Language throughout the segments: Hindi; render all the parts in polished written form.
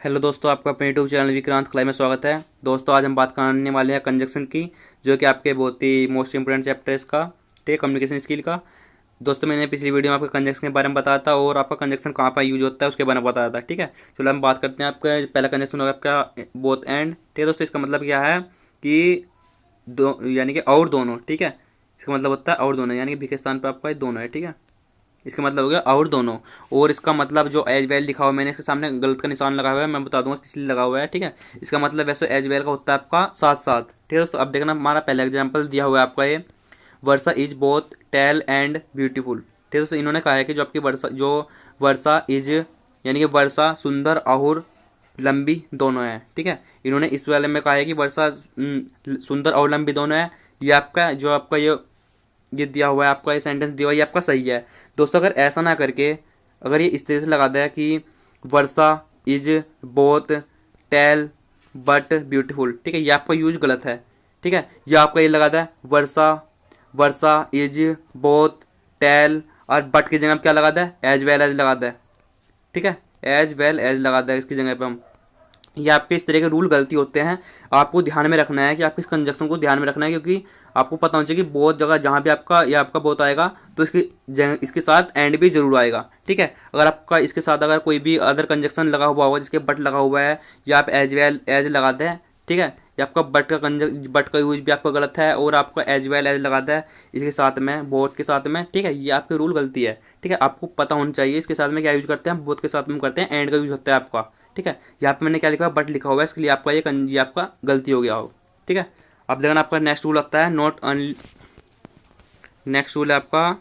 हेलो दोस्तों, आपका अपने यूट्यूब चैनल विक्रांत क्लाई में स्वागत है। दोस्तों, आज हम बात करने वाले हैं कंजक्शन की, जो कि आपके बहुत ही मोस्ट इंपोर्टेंट चैप्टर है इसका, ठीक है, कम्युनिकेशन स्किल का। दोस्तों, मैंने पिछली वीडियो में आपका कंजक्शन के बारे में बताया था और आपका कंजक्शन कहाँ पर यूज होता है उसके बारे में बताया था, ठीक है। चलो हम बात करते हैं। आपका पहला कंजक्शन होगा आपका बोथ एंड, ठीक है दोस्तों। इसका मतलब क्या है कि दो यानी कि और दोनों, ठीक है। इसका मतलब होता है और दोनों, यानी कि भी के स्थान पर आपका दोनों है, ठीक है। इसका मतलब हो गया और दोनों। और इसका मतलब जो एज वेल लिखा हुआ है, मैंने इसके सामने गलत का निशान लगा हुआ है, मैं बता दूंगा किस लिए लगा हुआ है, ठीक है। इसका मतलब वैसे एज वेल का होता है आपका साथ साथ, ठीक है दोस्तों। अब देखना, हमारा पहला एग्जाम्पल दिया हुआ है आपका ये, Varsha is both tall and beautiful, ठीक है दोस्तों। इन्होंने कहा है कि जो आपकी वर्षा इज यानी कि वर्षा सुंदर और लंबी दोनों है, ठीक है। इन्होंने इस वाले में कहा है कि वर्षा सुंदर और लंबी दोनों है। ये आपका जो आपका ये दिया हुआ है, आपका ये सेंटेंस दिया हुआ है, ये आपका सही है दोस्तों। अगर ऐसा ना करके अगर ये इस तरह से लगा दिया कि Varsha is both tall but beautiful, ठीक है, ये आपका यूज गलत है, ठीक है। ये आपका ये लगा दिया वर्षा वर्षा इज बोथ टेल, और बट की जगह क्या लगा दिया, एज वेल एज लगा दिया, ठीक है। एज वेल एज लगा दिया इसकी जगह पे हम। ये आपके इस तरह के रूल गलती होते हैं। आपको ध्यान में रखना है कि आपके इस कंजक्शन को ध्यान में रखना है, क्योंकि आपको पता होना चाहिए कि बहुत जगह जहाँ भी आपका ये आपका बहुत आएगा तो इसके साथ एंड भी जरूर आएगा, ठीक है। अगर आपका इसके साथ अगर कोई भी अदर कंजक्शन लगा हुआ होगा जिसके बट लगा हुआ है, या आप एज वेल एज लगाते हैं, ठीक है, या आपका बट का यूज भी आपका गलत है, और आपका एज वेल एज लगाता है इसके साथ में, बोथ के साथ में, ठीक है। ये आपकी रूल गलती है, ठीक है। आपको पता होना चाहिए इसके साथ में क्या यूज करते हैं, बोथ के साथ में करते हैं, एंड का यूज होता है आपका, ठीक है। यहाँ पे मैंने क्या लिखा है, बट लिखा हुआ है, इसके लिए आपका ये आपका गलती हो गया हो, ठीक है। अब देखना, आपका नेक्स्ट रूल लगता है नेक्स्ट रूल है आपका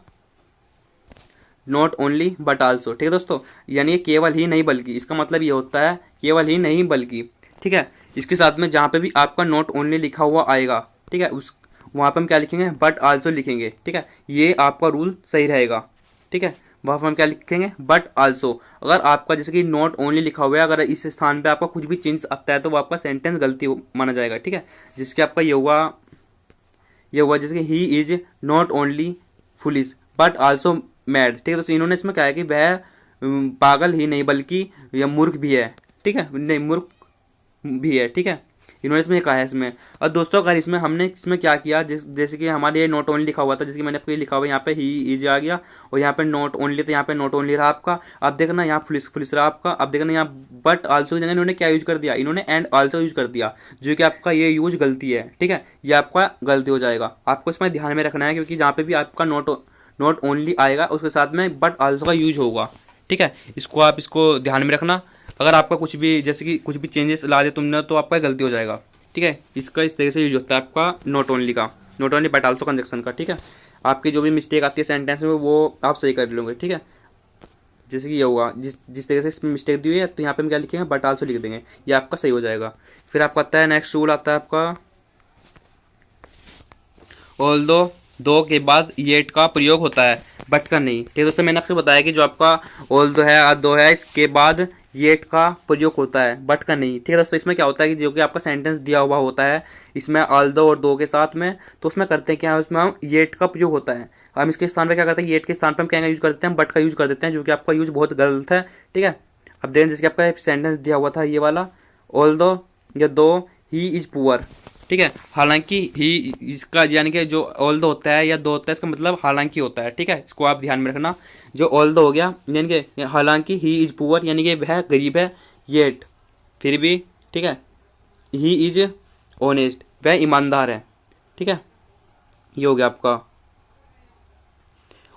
नॉट ओनली बट आल्सो, ठीक है दोस्तों। यानी केवल ही नहीं बल्कि, इसका मतलब ये होता है केवल ही नहीं बल्कि, ठीक है। इसके साथ में जहाँ पे भी आपका नॉट ओनली लिखा हुआ आएगा, ठीक है, उस वहाँ पे हम क्या लिखेंगे, बट आल्सो लिखेंगे, ठीक है। ये आपका रूल सही रहेगा, ठीक है। वहाँ पर हम क्या लिखेंगे, बट आल्सो। अगर आपका जैसे कि नॉट ओनली लिखा हुआ है, अगर इस स्थान पे आपका कुछ भी चेंज आता है तो वो आपका सेंटेंस गलती माना जाएगा, ठीक है। जिसके आपका ये हुआ जैसे कि he is not only foolish but also mad, ठीक है। तो इन्होंने इसमें कहा है कि वह पागल ही नहीं बल्कि यह मूर्ख भी है, ठीक है, नहीं मूर्ख भी है, ठीक है। इन्होंने इसमें कहा है इसमें। और दोस्तों, अगर इसमें क्या किया, जैसे कि हमारे ये नॉट ओनली लिखा हुआ था, जैसे कि मैंने आपको ये लिखा हुआ है, यहाँ पे ही इज आ गया, और यहाँ पे नॉट ओनली, तो यहाँ पे नॉट ओनली रहा आपका। अब देखना यहाँ पुलिस रहा आपका। अब देखना यहाँ बट आल्सो की जगह इन्होंने क्या यूज कर दिया, इन्होंने एंड आल्सो यूज कर दिया, जो कि आपका ये यूज गलती है, ठीक है। ये आपका गलती हो जाएगा, आपको इसमें ध्यान में रखना है, क्योंकि जहाँ पे भी आपका नॉट ओनली आएगा उसके साथ में बट आल्सो का यूज होगा, ठीक है। इसको ध्यान में रखना। अगर आपका कुछ भी जैसे कि कुछ भी चेंजेस ला दे तुमने तो आपका गलती हो जाएगा, ठीक है। इसका इस तरह से यूज होता है आपका नॉट ओनली का, not only but also conjunction का, ठीक है। आपकी जो भी मिस्टेक आती है सेंटेंस में वो आप सही कर लोगे, ठीक है। जैसे कि ये हुआ, जिस जिस तरह से इसमें मिस्टेक दी हुई है, तो यहाँ पे हम क्या लिखेंगे, बट आल्सो लिख देंगे, ये आपका सही हो जाएगा। फिर आपको आता है नेक्स्ट रूल आता है आपका ऑल्दो, दो के बाद येट का प्रयोग होता है, बट का नहीं, ठीक है दोस्तों। मैंने आपसे बताया कि जो आपका ऑल्दो है और दो है, इसके बाद येट का प्रयोग होता है, बट का नहीं, ठीक है दोस्तों। इसमें क्या होता है कि जो कि आपका सेंटेंस दिया हुआ होता है, इसमें ऑल्दो और दो के साथ में, तो उसमें करते हैं क्या है, उसमें हम येट का प्रयोग होता है। हम इसके स्थान पर क्या करते हैं, येट के स्थान पर हम क्या यूज करते हैं, बट का यूज कर देते हैं, जो कि आपका यूज बहुत गलत है, ठीक है। अब देन जिसके आपका सेंटेंस दिया हुआ था ये वाला, ऑल्दो या दो ही इज पुअर, ठीक है। हालांकि ही, इसका यानी कि जो ऑल दो होता है या दो होता है, इसका मतलब हालांकि होता है, ठीक है। इसको आप ध्यान में रखना। जो ऑल दो हो गया यानी कि हालांकि ही इज पुअर, यानी कि वह गरीब है, येट फिर भी, ठीक है, ही इज ऑनेस्ट, वह ईमानदार है, ठीक है। ये हो गया आपका,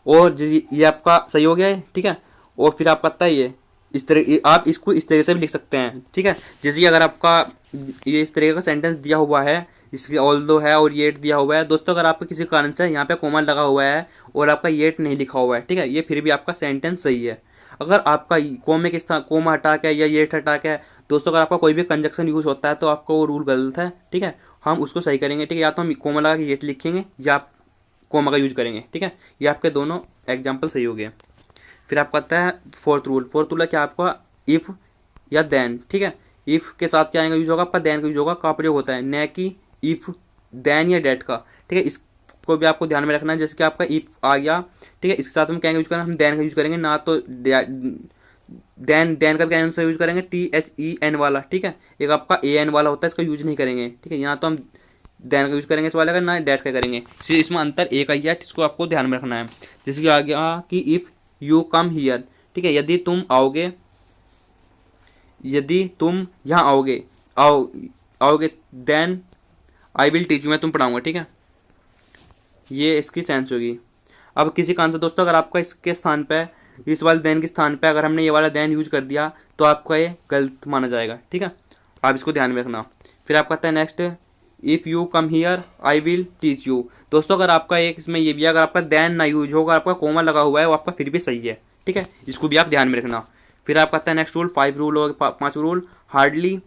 और ये आपका सही हो गया है, ठीक है। और फिर आपका आता है ये इस तरह, आप इसको इस तरह से भी लिख सकते हैं, ठीक है। जैसे कि अगर आपका ये इस तरह का सेंटेंस दिया हुआ है, इसकी ऑल दो है और येट दिया हुआ है दोस्तों, अगर आपका किसी कारण से यहाँ पे कोमा लगा हुआ है और आपका येट नहीं लिखा हुआ है, ठीक है, ये फिर भी आपका सेंटेंस सही है। अगर आपका कोमे के स्थान कोमा हटा के या येट हटा के दोस्तों, अगर आपका कोई भी कंजक्शन यूज होता है तो आपका वो रूल गलत है, ठीक है। हम उसको सही करेंगे, ठीक है। या तो हम कोमा लगा के येट लिखेंगे या कोमा का यूज करेंगे, ठीक है। ये आपके दोनों एग्जाम्पल सही हो गए। फिर आपका आता है फोर्थ रूल है क्या आपका, इफ या देन, ठीक है। इफ के साथ क्या आएगा यूज होगा आपका, देन का यूज होगा, का प्रयोग होता है, न कि इफ देन या डेट का, ठीक है। इसको भी आपको ध्यान में रखना है। जैसे कि आपका इफ आ गया, ठीक है, इसके साथ हम क्या यूज करेंगे, हम देन का यूज करेंगे, ना तो देन का क्या आंसर यूज करेंगे, THEN वाला, ठीक है। एक आपका AN वाला होता है, इसका यूज नहीं करेंगे, ठीक है। यहाँ तो हम देन का यूज करेंगे इस वाले का, ना डेट का करेंगे। इसमें अंतर एक ही है, इसको आपको ध्यान में रखना है। जैसे कि आ गया कि इफ़ यू कम हियर, ठीक है, यदि तुम आओगे, यदि तुम यहाँ आओगे then I will teach you, मैं तुम पढ़ाऊंगा, ठीक है। ये इसकी सेंस होगी। अब किसी का आंसर दोस्तों, अगर आपका इसके स्थान पे, इस वाले देन के स्थान पे अगर हमने ये वाला देन यूज कर दिया तो आपका ये गलत माना जाएगा, ठीक है। आप इसको ध्यान में रखना। फिर आपका आता है next, if you come here I will teach you. दोस्तों अगर आपका एक इसमें ये भी, अगर आपका देन ना यूज होगा, आपका कोमा लगा हुआ है, वो आपका फिर भी सही है, ठीक है। इसको भी आप ध्यान में रखना। फिर आपका आता है नेक्स्ट रूल, 5 रूल हो गया, 5 रूल। हार्डली,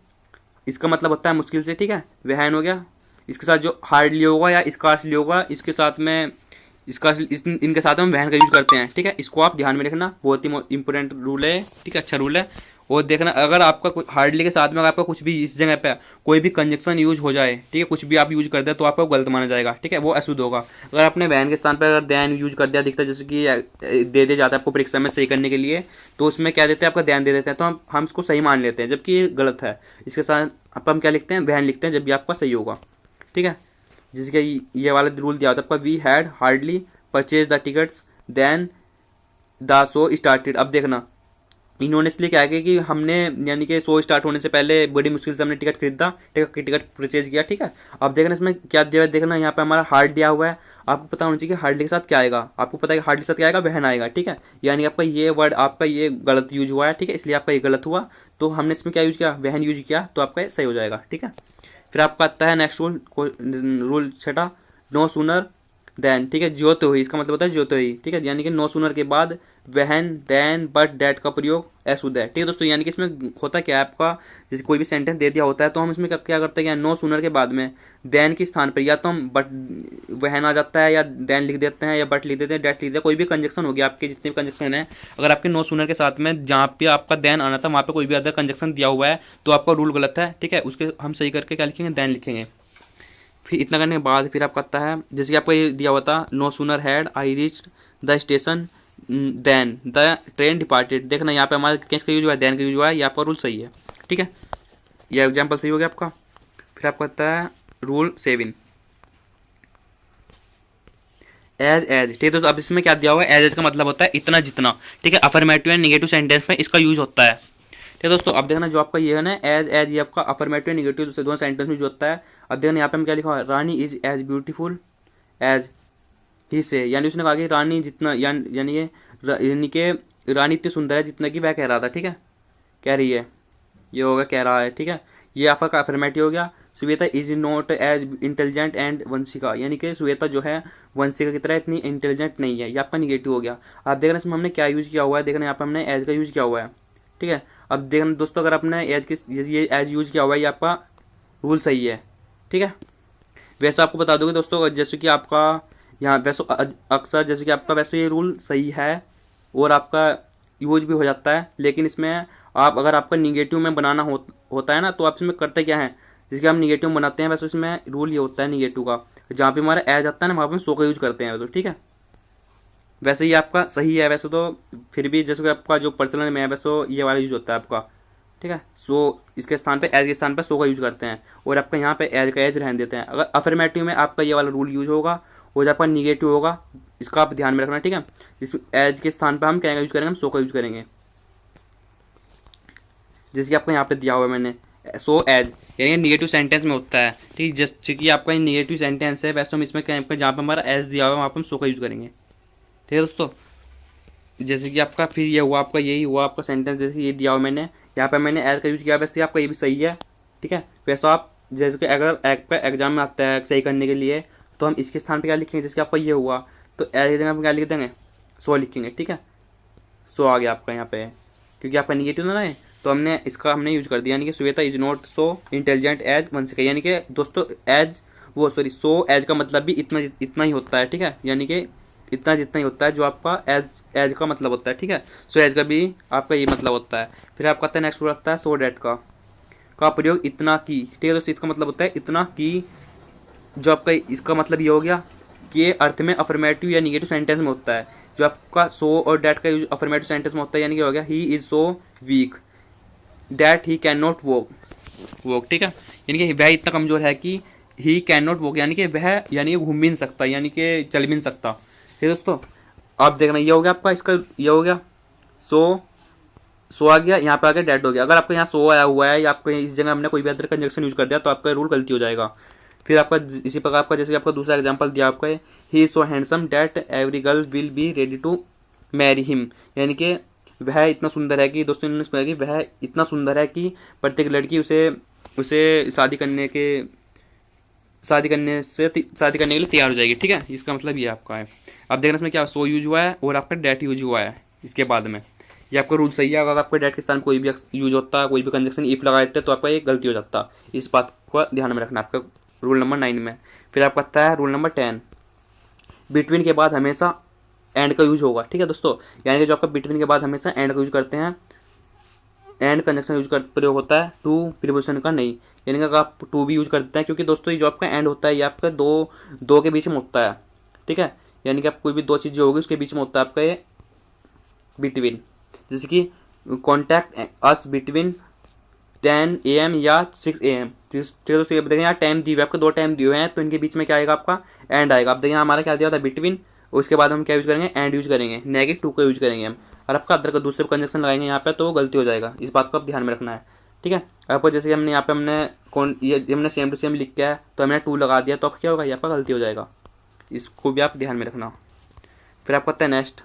इसका मतलब होता है मुश्किल से, ठीक है। वहन हो गया, इसके साथ जो हार्डली होगा या स्कार्सली होगा, इसके साथ में इनके साथ हम वहन का यूज करते हैं, ठीक है। इसको आप ध्यान में रखना, बहुत ही इंपॉर्टेंट रूल है, ठीक है, अच्छा रूल है। और देखना, अगर आपका हार्डली के साथ में अगर आपका कुछ भी इस जगह पे कोई भी कंजक्शन यूज हो जाए, ठीक है, कुछ भी आप यूज कर दे तो आपको गलत माना जाएगा, ठीक है, वो अशुद्ध होगा। अगर आपने वहन के स्थान पर अगर देन यूज कर दिया, दिखता है जैसे कि दे दे जाता है आपको परीक्षा में सही करने के लिए, तो उसमें क्या देते हैं, आपका ध्यान दे देते हैं, तो हम इसको सही मान लेते हैं, जबकि ये गलत है। इसके साथ हम क्या लिखते हैं, वहन लिखते हैं, जब भी आपका सही होगा, ठीक है। जिसके ये वाला रूल दिया होता है आपका, we had hardly purchase the tickets then the show started. अब देखना, इन्होंने इसलिए क्या है कि हमने, यानी कि शो स्टार्ट होने से पहले बड़ी मुश्किल से हमने टिकट खरीदा, टिकट परचेज किया, ठीक है। अब देखना इसमें क्या दिया है, देखना यहाँ पे हमारा हार्ड दिया हुआ है। आपको पता होना चाहिए कि हार्डली के साथ क्या आएगा, आपको पता है कि हार्डली के साथ क्या आएगा, वहन आएगा, ठीक है। यानी आपका ये वर्ड, आपका ये गलत यूज हुआ है, ठीक है, इसलिए आपका ये गलत हुआ। तो हमने इसमें क्या यूज किया, वहन यूज किया, तो आपका सही हो जाएगा, ठीक है। फिर आपका आता है next rule 6, no sooner than, ठीक है, जो तो ही, इसका मतलब होता है जो तो ही, ठीक है। यानी कि नो सूनर के बाद वहन, देन, बट, डेट का प्रयोग एज है, ठीक है दोस्तों। यानी कि इसमें होता क्या है, आपका जैसे कोई भी सेंटेंस दे दिया होता है तो हम इसमें क्या करते हैं, नो सूनर के बाद में देन के स्थान पर या तो हम बट, वहन आ जाता है, या देन लिख देते हैं, या बट लिख देते हैं, डेट लिख देते हैं। कोई भी कंजक्शन हो गया, आपके जितने भी कंजक्शन है, अगर आपके नो सूनर के साथ में जहाँ पे आपका देन आना था वहाँ पे कोई भी अदर कंजक्शन दिया हुआ है तो आपका रूल गलत है, ठीक है। उसके हम सही करके क्या लिखेंगे, देन लिखेंगे। फिर इतना करने के बाद फिर आपका आता है, जैसे कि आपको ये दिया हुआ था, no sooner had I reach the station then the train departed. देखना यहाँ पे हमारा कैसे का यूज हुआ है, देन का यूज हुआ है, ये आपका रूल सही है, ठीक है। ये एग्जाम्पल सही हो गया आपका। फिर आपका आता है रूल 7, एज, ठीक है दोस्तों। अब इसमें क्या दिया हुआ है, एज का मतलब होता है इतना जितना, ठीक है। अफर्मेटिव एंड नेगेटिव सेंटेंस में इसका यूज होता है, ठीक है दोस्तों। अब देखना जो आपका ये है ना, एज ये आपका अफर्मेटिव नेगेटिव दोनों सेंटेंस में जो होता है। अब देखना यहाँ पे हम क्या लिखा है, Rani is as beautiful as she, यानी उसने कहा कि रानी जितना, यानी कि रानी इतनी सुंदर है जितना कि वह कह रहा था, ठीक है, कह रही है, ये होगा कह रहा है, ठीक है। ये आपका अफर्मेटिव हो गया। Shweta is not as intelligent and Vanshika, यानी कि श्वेता जो है वंशिका की तरह इतनी इंटेलिजेंट नहीं है, ये आपका निगेटिव हो गया। आप देखना इसमें हमने क्या यूज किया हुआ है, देखना यहाँ पे हमने एज का यूज किया हुआ है, ठीक है। अब देखना दोस्तों, अगर आपने एज के ये एज यूज किया हुआ है, ये आपका रूल सही है, ठीक है। वैसे आपको बता दोगे दोस्तों, जैसे कि आपका यहाँ वैसे अक्सर जैसे कि आपका वैसे ये रूल सही है और आपका यूज भी हो जाता है, लेकिन इसमें आप अगर आपका निगेटिव में बनाना होता है ना, तो आप इसमें करते क्या है, जिसके हम निगेटिव बनाते हैं, वैसे इसमें रूल ये होता है निगेटिव का, जहाँ पे हमारा एज आता है ना, वहाँ पे हम सो का यूज करते हैं, तो ठीक है। वैसे ये आपका सही है वैसे तो, फिर भी जैसे कि आपका जो पर्सनल में है वैसे तो ये वाला यूज होता है आपका, ठीक है। सो इसके स्थान पे, एज के स्थान पे सो का यूज करते हैं, और आपका यहाँ पे एज का एज रहने देते हैं। अगर अफर्मेटिव में आपका ये वाला रूल यूज होगा, और जब आपका निगेटिव होगा, इसका आप ध्यान में रखना, ठीक है। इस एज के स्थान पर हम क्या यूज करेंगे, हम सो का यूज करेंगे, जैसे कि आपको यहाँ पे दिया हुआ है मैंने, सो एज, यानी निगेटिव सेंटेंस में होता है, ठीक। जैसे कि आपका निगेटिव सेंटेंस है, वैसे हम इसमें क्या, जहाँ पे हमारा एज दिया हुआ है वहाँ पर हम सो का यूज करेंगे, ठीक है दोस्तों। जैसे कि आपका फिर ये हुआ, आपका यही हुआ आपका सेंटेंस, जैसे ये दिया हुआ मैंने, यहाँ पे मैंने एज का यूज किया, वैसे आपका ये भी सही है, ठीक है। वैसे आप जैसे कि अगर एग्जाम में आता है सही करने के लिए, तो हम इसके स्थान पे क्या लिखेंगे, जैसे कि आपका ये हुआ, तो एज की जगह हम क्या लिख देंगे, सो लिखेंगे, ठीक है। सो आ गया आपका यहाँ पे, क्योंकि आपका निगेटिव ना है, तो हमने यूज कर दिया, यानी कि Shweta is not so intelligent as Vanshika, यानी कि दोस्तों सो एज का मतलब भी इतना ही होता है, ठीक है। यानी कि इतना जितना ही होता है जो आपका एज का मतलब होता है, ठीक है। सो एज का भी आपका ये मतलब होता है। फिर आपका आता है नेक्स्ट आता है सो डेट का प्रयोग इतना की, ठीक है दोस्तों। इसका मतलब होता है इतना की, जो आपका इसका मतलब ये हो गया कि ये अर्थ में अफर्मेटिव या निगेटिव सेंटेंस में होता है, जो आपका सो और डैट का यूज अफर्मेटिव सेंटेंस में होता है, यानी कि हो गया ही is so weak that he can not walk walk, ठीक है। यानी कि वह इतना कमज़ोर है कि ही कैन नॉट वॉक, यानी कि वह यानी कि घूम भी नहीं सकता, यानी कि चल भी नहीं सकता। ठीक है दोस्तों, आप देखना ये हो गया आपका, इसका ये हो गया सो आ गया, यहाँ पे आ गया डैट हो गया। अगर आपको यहाँ सो आया हुआ है या आपको इस जगह हमने कोई भी अदर कंजक्शन यूज कर दिया तो आपका रूल गलती हो जाएगा। फिर आपका इसी प्रकार आपका जैसे आपका दूसरा एग्जांपल दिया आपका है he is so handsome that every girl will be ready to marry him, यानी कि वह इतना सुंदर है कि दोस्तों इन्होंने सुना कि वह इतना सुंदर है कि प्रत्येक लड़की उसे उसे शादी करने के लिए तैयार हो जाएगी। ठीक है, इसका मतलब ये आपका है। अब देखना इसमें क्या सो यूज हुआ है और आपका डैट यूज हुआ है इसके बाद में, ये आपका रूल सही है। अगर आपके डैट के स्थान कोई भी यूज होता है, कोई भी कंजक्शन इफ लगा देते तो आपका ये गलती हो जाता। इस बात को ध्यान में रखना आपका रूल नंबर 9 में। फिर आपका आता है रूल नंबर 10, बिटवीन के बाद हमेशा एंड का यूज होगा। ठीक है दोस्तों, यानी कि जो आपका बिटवीन के बाद हमेशा एंड का यूज करते हैं, एंड कंजक्शन यूज कर प्रयोग होता है, टू प्रीपोजिशन का नहीं। यानी कि अगर आप टू भी यूज करते हैं, क्योंकि दोस्तों ये जो आपका एंड होता है ये आपका दो के बीच में होता है। ठीक है, यानी कि आप कोई भी दो चीज़ें होगी उसके बीच में होता है आपका ये बिटवीन, जैसे कि कॉन्टैक्ट अस बिटवीन 10 AM या 6 AM। तो देखिए यहाँ टाइम दिए हुए आपके दो टाइम दिए हुए हैं, तो इनके बीच में क्या आएगा आपका एंड आएगा। अब देखिए हमारा क्या दिया था बिटवीन, उसके बाद हम क्या यूज करेंगे एंड यूज करेंगे, नेगेटिव टू का यूज करेंगे हम, और आपका अदर का दूसरे कंजक्शन लगाएंगे यहाँ पे तो वो गलती हो जाएगा। इस बात को आप ध्यान में रखना है। ठीक है, आपको जैसे हमने यहाँ पे हमने सेम टू सेम लिख के है तो हमने टू लगा दिया तो क्या होगा, यहाँ पर गलती हो जाएगा। इसको भी आप ध्यान में रखना। फिर आपको आता है नेक्स्ट,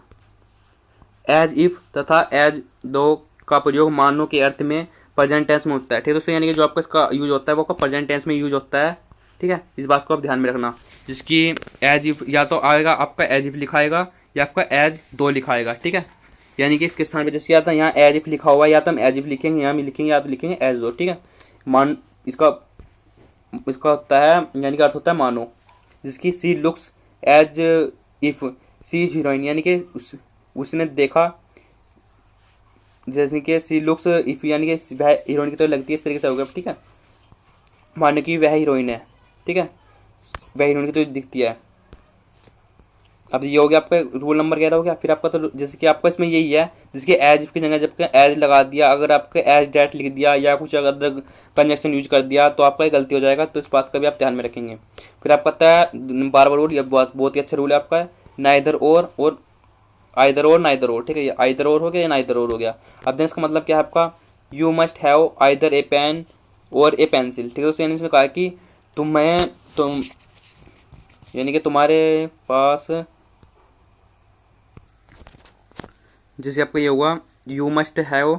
एज इफ तथा एज दो का प्रयोग मानो के अर्थ में प्रेजेंट टेंस में होता है। ठीक है दोस्तों, यानी कि जो आपका इसका यूज होता है वो आपका प्रेजेंट टेंस में यूज होता है। ठीक है, इस बात को आप ध्यान में रखना, जिसकी एज इफ या तो आएगा आपका एज इफ लिखाएगा या आपका एज दो लिखाएगा। ठीक है, यानी कि इसके स्थान पे जैसे आता है यहाँ एज इफ लिखा हुआ है या तो हम एज इफ लिखेंगे, यहाँ भी लिखेंगे या तो लिखेंगे एज दो। ठीक है, मान इसका होता है यानी कि अर्थ होता है मानो, जिसकी she looks as if she is heroine, यानी कि उसने देखा जैसे कि सी लुक्स इफ, यानी कि वह हीरोइन की तरह लगती है, इस तरीके से होगा। ठीक है, मानो कि वह हीरोइन है। ठीक है, वह हीरोइन की तरह दिखती है। अब ये हो गया आपका रूल नंबर 11 हो गया। फिर आपका तो जैसे कि आपका इसमें यही है, जिसके एज की जगह जब एज लगा दिया, अगर आपके एज डैट लिख दिया या कुछ अगर कंजक्शन यूज कर दिया तो आपका गलती हो जाएगा, तो इस बात का भी आप ध्यान में रखेंगे। फिर आपका पता है बार रूल, ये बहुत ही अच्छा रूल है आपका, नाइदर और आइदर और नाइदर और। ठीक है, ये आइदर और हो गया या नाइदर और हो गया। अब देखिए इसका मतलब क्या है आपका, you must have either a pen or a pencil. ठीक है दोस्तों, यानी इसने कहा कि तुम यानी कि तुम्हारे पास, जैसे आपका ये हुआ you must have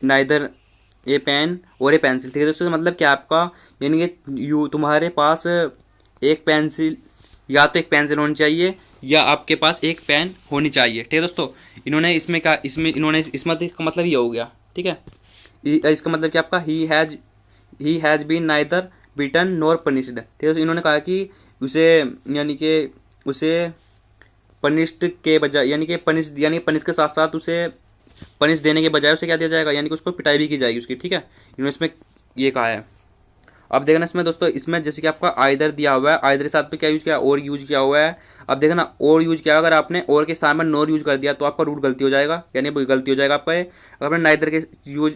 neither a pen or a pencil. ठीक है दोस्तों, मतलब क्या आपका, यानी कि तुम्हारे पास एक पेंसिल, या तो एक पेंसिल होनी चाहिए या आपके पास एक पेन होनी चाहिए। ठीक है दोस्तों, इन्होंने इसमें क्या इसका मतलब ये हो गया। ठीक है, इसका मतलब क्या आपका he has been neither beaten nor punished. ठीक है, इन्होंने कहा कि उसे पनिश्ड के बजाय, यानी कि पनिश के साथ साथ उसे पनिश देने के बजाय उसे क्या दिया जाएगा, यानी कि उसको पिटाई भी की जाएगी उसकी। ठीक है, इन्होंने इसमें ये कहा है। अब देखना इसमें दोस्तों, इसमें जैसे कि आपका आइदर दिया हुआ है, आइदर के साथ पे क्या यूज किया, और यूज किया हुआ है। अब देखना और यूज किया, अगर आपने और के स्थान पर नॉर यूज कर दिया तो आपका रूल गलती हो जाएगा, यानी गलती हो जाएगा आपका। अगर आपने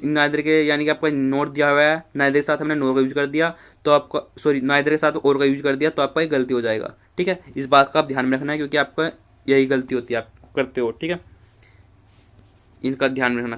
नाइदर के यानी कि आपका नॉट दिया हुआ है, नाइदर के साथ हमने नॉर का यूज कर दिया तो आपका, सॉरी नाइदर के साथ और का यूज कर दिया तो आपका गलती हो जाएगा। ठीक है, इस बात का आप ध्यान में रखना है, क्योंकि आपका यही गलती होती है, आप करते हो। ठीक है, इनका ध्यान में रखना।